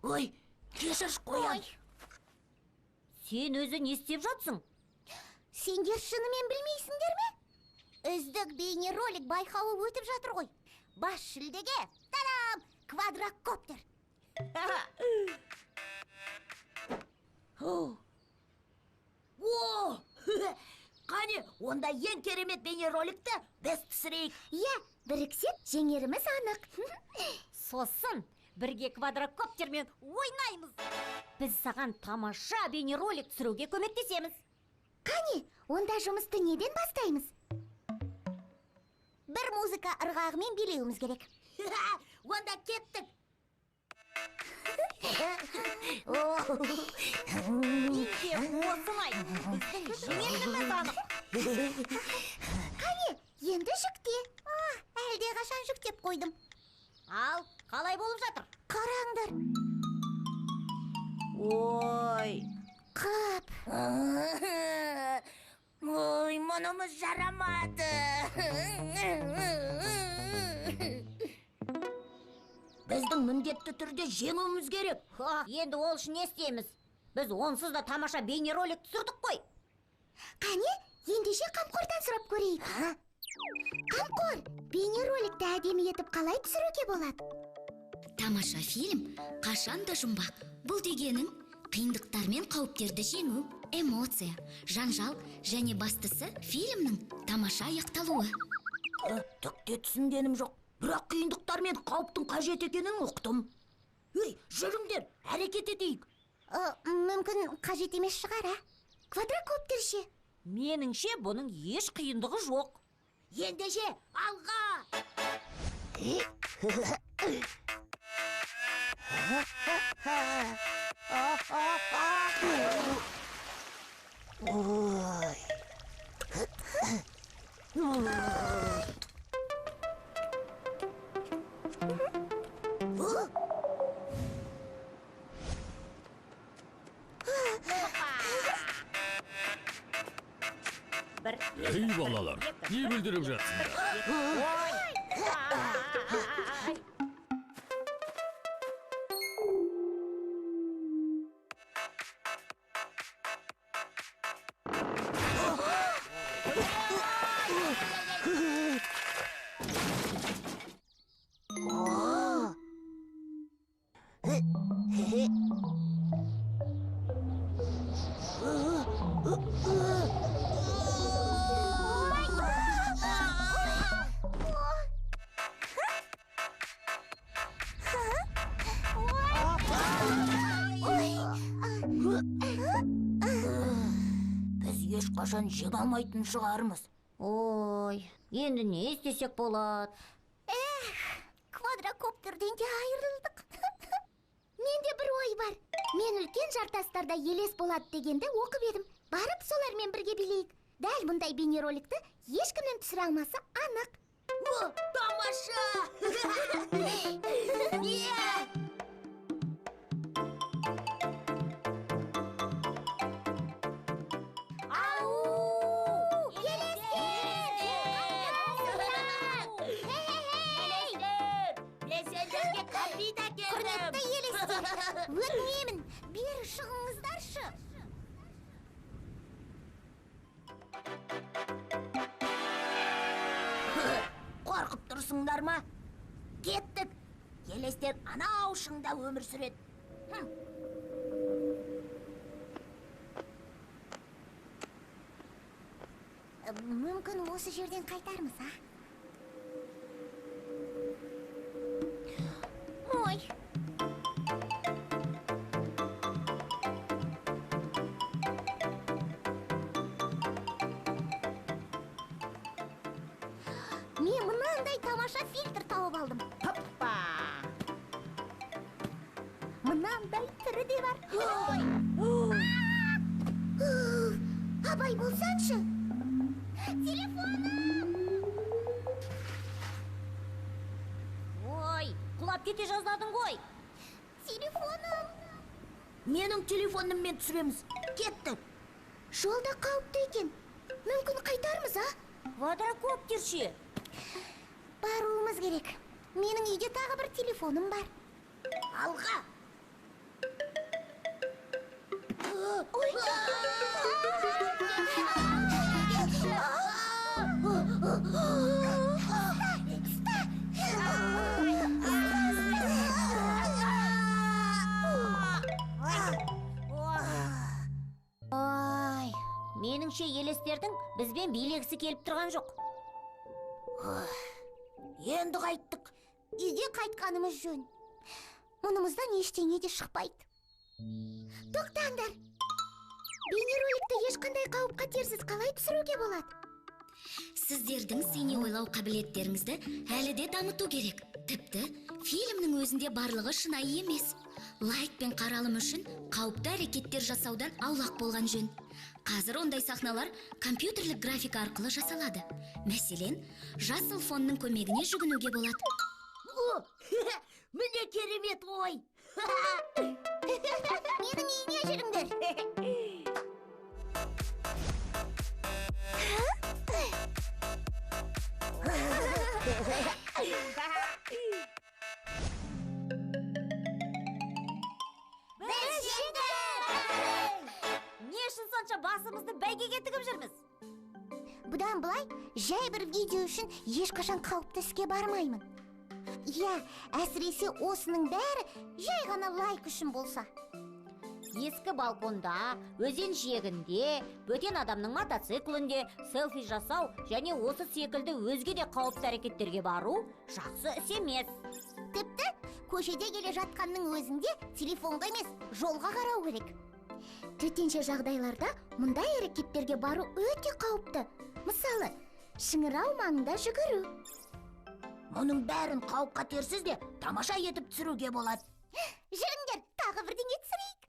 Ой, кешірш қоян. Сен өзі не істеп жатсың? Сендер шынымен білмейсіңдер ме? Үздік бейнеролик байқауы өтіп жатыр ғой. Бас жүлдеге, тарам, квадрокоптер. О, қане, онда ең керемет бейнероликті біз түсірейік. Иә, біріксек жеңеріміз анық. Сосын, бірге квадрокоптермен ойнаймыз. Біз саған тамаша бейнеролик түсіруге көмектесеміз. Қане, онда жұмысты неден бастаймыз? Бір музыка ырғағымен билеуіміз керек. Онда кеттік. Менде осылай, біздің жеңетіміз анық. Қане, енді жүкте. Әлде қашан жүктеп қойдым. Ал, қалай болып жатыр? Қараңдар. Ой, Қап. Ой, мұнымыз жарамады. Біздің міндетті түрде жеңуіміз керек. енді ол үшін не істейміз? Біз онсыз да тамаша бейнеролик түсірдік қой. Қане, ендеше Қамқордан сұрап көрейік. Қамқор, бейнероликті әдемі етіп қалай түсіруге болады? Тамаша фильм қашан да жұмбақ. Бұл дегенің қиындықтар мен қауіптерді жеңу, эмоция, жанжал және бастысы фильмнің тамаша аяқталуы. Түкте түсінгенім жоқ. Бірақ қиындықтар мен қауіптің қажет екенін ұқтым. Ей, жүріңдер, әрекет етейік. Мүмкін қажет емес шығар, Квадрокоптер ше? Меніңше бұның еш қиындығы жоқ. Ендеше, алға! Ей балалар, не бүлдіріп жатсыңдар? Біз ешқашан жеңе алмайтын шығармыз. Ой, енді не істесек болады? Квадрокоптерден де айырылдық. Менде бір ой бар. Мен үлкен жартастарда елес болады дегенді оқып едім. Барып солармен бірге билейік. Дәл бұндай бейнероликті ешкімнің түсіре алмасы анық. Тамаша! Өтінемін, бері шығыңыздаршы. Қорқып тұрсыңдар ма? Кеттік. Елестер анау шыңда өмір сүреді. Мүмкін осы жерден қайтармыз, Ой. Мен мынандай тамаша фильтр тауып алдым. Хоппа! Мынандай түрі де бар. Абай болсаңшы. Телефоным! Ой, құлап кете жаздадың ғой. Телефоным! Менің телефоныммен түсіреміз. Кеттік. Жолда қауіпті екен. Мүмкін қайтармыз, Квадрокоптер ше? баруымыз керек. Менің үйде тағы бір телефоным бар. Алға. Ой. Ой, меніңше елестердің бізбен билегісі келіп тұрған жоқ. Енді қайттық. Үйге қайтқанымыз жөн. Мұнымыздан ештеңе де шықпайды. Тоқтаңдар. Бейнероликті ешқандай қауіп қатерсіз қалай түсіруге болады? Сіздердің сыни ойлау қабілеттеріңізді әлі де дамыту керек. Тіпті фильмнің өзінде барлығы шынайы емес. Лайк пен қаралым үшін қауіпті әрекеттер жасаудан аулақ болған жөн. Қазір ондай сахналар компьютерлік графика арқылы жасалады. Мәселен, жасыл фонның көмегіне жүгінуге болады. Міне керемет ой. Менің үйіне жүріңдер. Не үшін сонша басымызды бәйгеге тігіп жүрміз? Бұдан былай, жай бір видео үшін ешқашан қауіпті іске бармаймын. Иә, әсіресе осының бәрі жай ғана лайк үшін болса. Ескі балконда, өзен жиегінде, бөтен адамның мотоциклінде селфи жасау және осы секілді өзге де қауіпті әрекеттерге бару жақсы іс емес. Тіпті көшеде келе жатқанның өзінде телефонға емес, жолға қарау керек. Төтенше жағдайларда мұндай әрекеттерге бару өте қауіпті. Мысалы, шыңырау маңында жүгіру. Мұның бәрін қауіп қатерсіз де тамаша етіп түсіруге болады. Жүріңдер, тағы бірдеңе түсірейік.